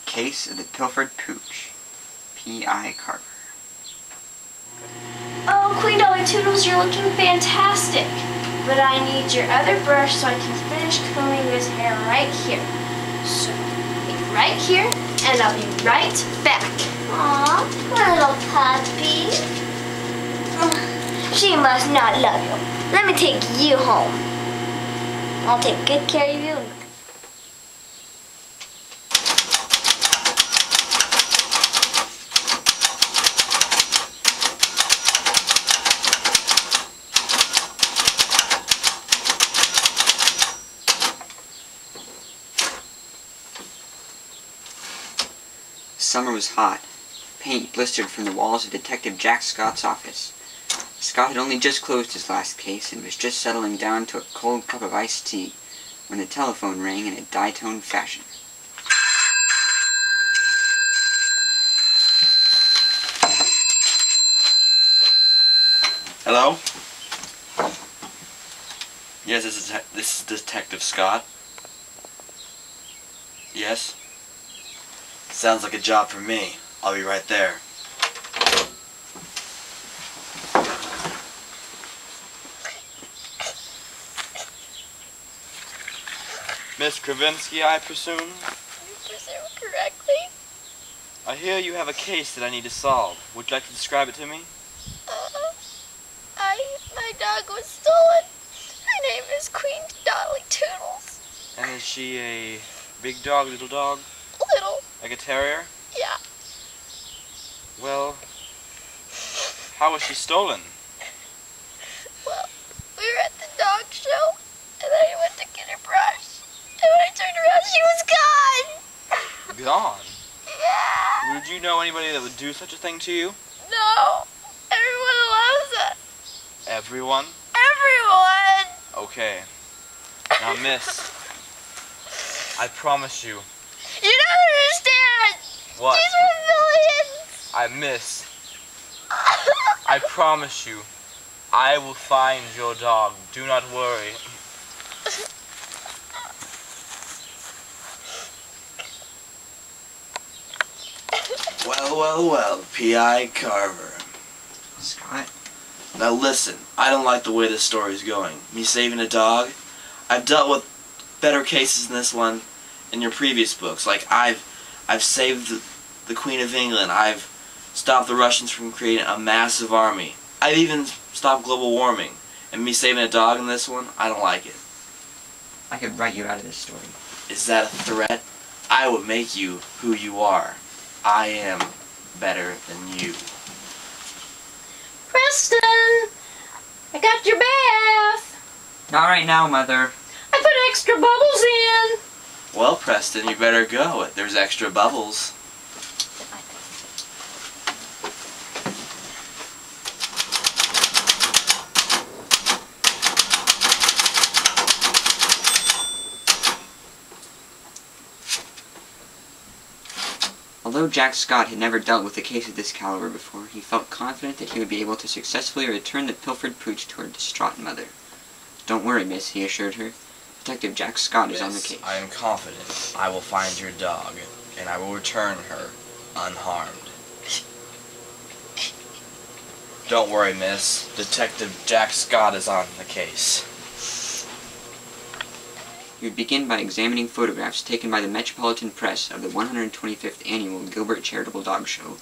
Case of the Pilfered Pooch, P.I. Carver. Oh, Queen Dolly Toodles, you're looking fantastic. But I need your other brush so I can finish combing this hair right here. So, be right here, and I'll be right back. Aw, little puppy. She must not love you. Let me take you home. I'll take good care of you. Summer was hot. Paint blistered from the walls of Detective Jack Scott's office. Scott had only just closed his last case and was just settling down to a cold cup of iced tea when the telephone rang in a ditone fashion. Hello? Yes, this is Detective Scott. Yes? Sounds like a job for me. I'll be right there. Miss Kravinsky, I presume? You presume correctly? I hear you have a case that I need to solve. Would you like to describe it to me? My dog was stolen. Her name is Queen Dolly Toodles. And is she a big dog, little dog? Little. Like a terrier? Yeah. Well, how was she stolen? Well, we were at the dog show, and then I went to get her brush. And when I turned around, she was gone. Gone? Yeah. Would you know anybody that would do such a thing to you? No. Everyone loves us. Everyone? Everyone. Okay. Now, miss, I promise you. You don't understand. What? These were millions. I miss. I promise you, I will find your dog. Do not worry. Well, well, well, P.I. Carver. Scott? Now listen, I don't like the way this story's going. Me saving a dog? I've dealt with better cases than this one in your previous books. Like, I've saved the Queen of England. I've stopped the Russians from creating a massive army. I've even stopped global warming. And me saving a dog in this one, I don't like it. I could write you out of this story. Is that a threat? I would make you who you are. I am better than you. Preston, I got your bath. Not right now, Mother. I put extra bubbles in. Well, Preston, you better go. There's extra bubbles. Although Jack Scott had never dealt with a case of this caliber before, he felt confident that he would be able to successfully return the pilfered pooch to her distraught mother. "Don't worry, miss," he assured her. "Detective Jack Scott is on the case." I am confident I will find your dog, and I will return her unharmed. Don't worry, miss. Detective Jack Scott is on the case. He would begin by examining photographs taken by the Metropolitan Press of the 125th Annual Gilbert Charitable Dog Show,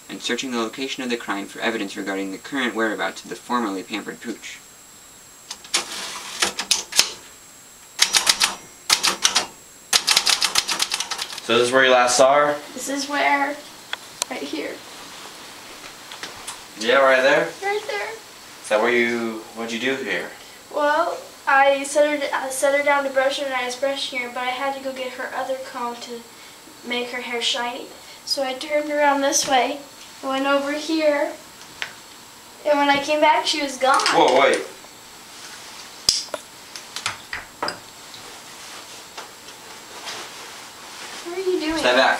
and searching the location of the crime for evidence regarding the current whereabouts of the formerly pampered pooch. So this is where you last saw her? This is where, right here. Yeah, right there? Right there. Is that what'd you do here? Well, I set her down to brush her, and I was brushing her, but I had to go get her other comb to make her hair shiny. So I turned around this way, and went over here, and when I came back, she was gone. Whoa, wait. What are you doing? Stand back.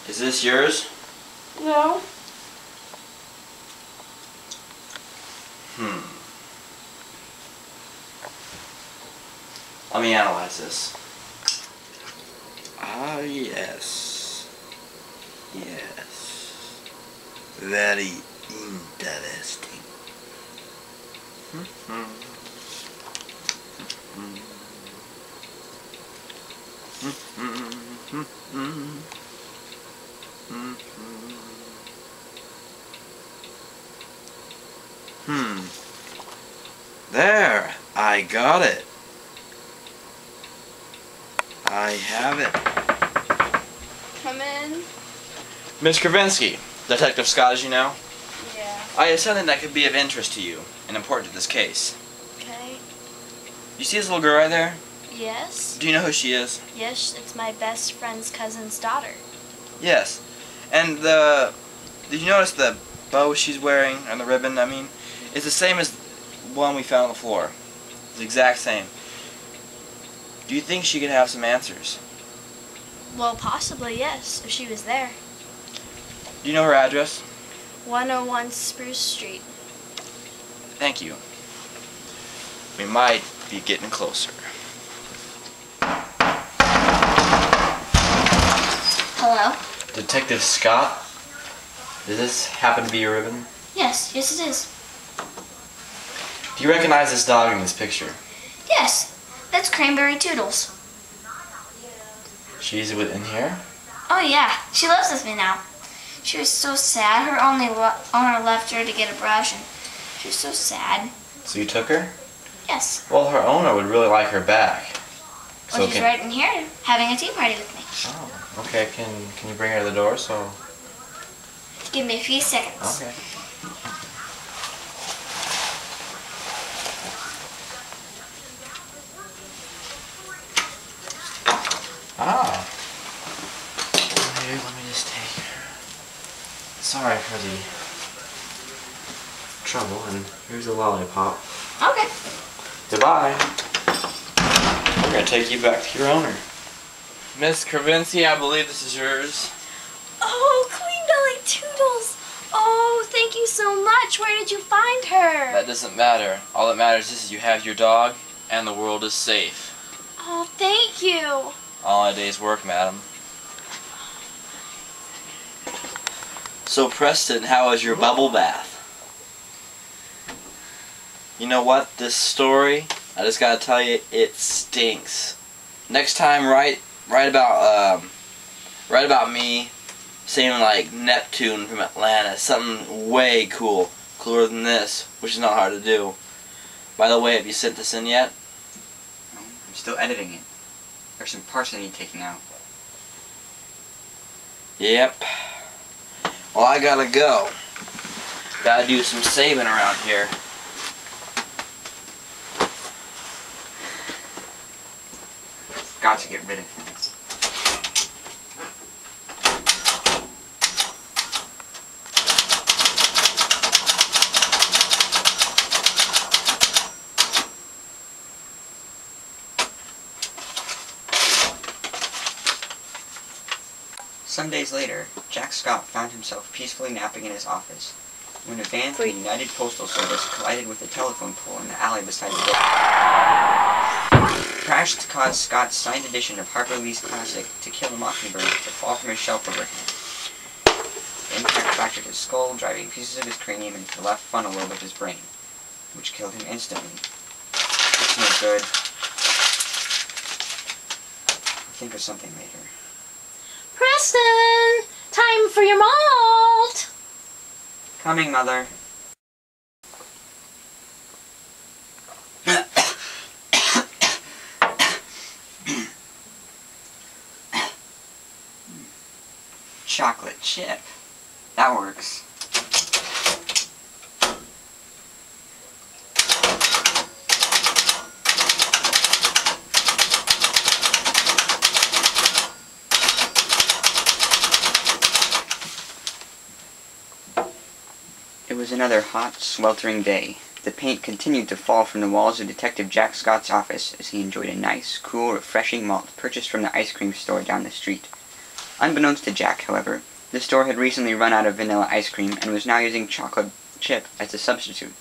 Is this yours? No. Let me analyze this. Ah, yes. Yes. Very interesting. There, I got it. I have it. Come in. Miss Kravinsky, Detective Scott, as you know. Yeah. I have something that could be of interest to you and important to this case. Okay. You see this little girl right there? Yes. Do you know who she is? Yes, it's my best friend's cousin's daughter. Yes. And did you notice the bow she's wearing, and the ribbon, I mean? It's the same as the one we found on the floor. It's the exact same. Do you think she could have some answers? Well, possibly, yes, if she was there. Do you know her address? 101 Spruce Street. Thank you. We might be getting closer. Hello? Detective Scott? Does this happen to be your ribbon? Yes, yes it is. Do you recognize this dog in this picture? Yes, that's Cranberry Toodles. She's within here? Oh yeah, she lives with me now. She was so sad. Her owner left her to get a brush, and she was so sad. So you took her? Yes. Well, her owner would really like her back. Well, she's right in here having a tea party with me. Oh, okay. Can you bring her to the door so... Give me a few seconds. Okay. Ah. Here, let me just take her. Sorry for the trouble, and here's a lollipop. Okay. Goodbye. We're gonna take you back to your owner. Miss Kravinsky, I believe this is yours. Oh, Queen Belly Toodles! Oh, thank you so much. Where did you find her? That doesn't matter. All that matters is you have your dog, and the world is safe. Oh, thank you. All a day's work, madam. So, Preston, how was your bubble bath? You know what? This story, I just gotta tell you, it stinks. Next time, write about me saying like Neptune from Atlantis, something way cooler than this, which is not hard to do. By the way, have you sent this in yet? I'm still editing it. There's some parts I need taking out. Yep. Well, I gotta go. Gotta do some saving around here. Got to get rid of him. Some days later, Jack Scott found himself peacefully napping in his office when a van from the United Postal Service collided with a telephone pole in the alley beside the building. The crash caused Scott's signed edition of Harper Lee's classic To Kill a Mockingbird to fall from his shelf overhead. The impact fractured his skull, driving pieces of his cranium into the left frontal lobe of his brain, which killed him instantly. It's no good. I'll think of something later. Preston! Time for your malt! Coming, Mother. Chocolate chip. That works. It was another hot, sweltering day. The paint continued to fall from the walls of Detective Jack Scott's office as he enjoyed a nice, cool, refreshing malt purchased from the ice cream store down the street. Unbeknownst to Jack, however, the store had recently run out of vanilla ice cream and was now using chocolate chip as a substitute.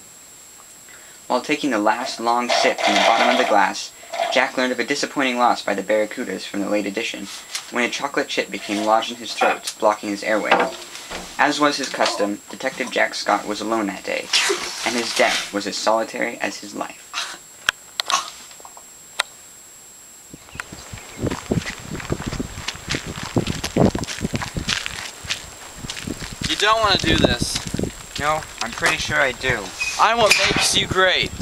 While taking the last long sip from the bottom of the glass, Jack learned of a disappointing loss by the Barracudas from the late edition, when a chocolate chip became lodged in his throat, blocking his airway. As was his custom, Detective Jack Scott was alone that day, and his death was as solitary as his life. You don't want to do this. No, I'm pretty sure I do. I'm what makes you great.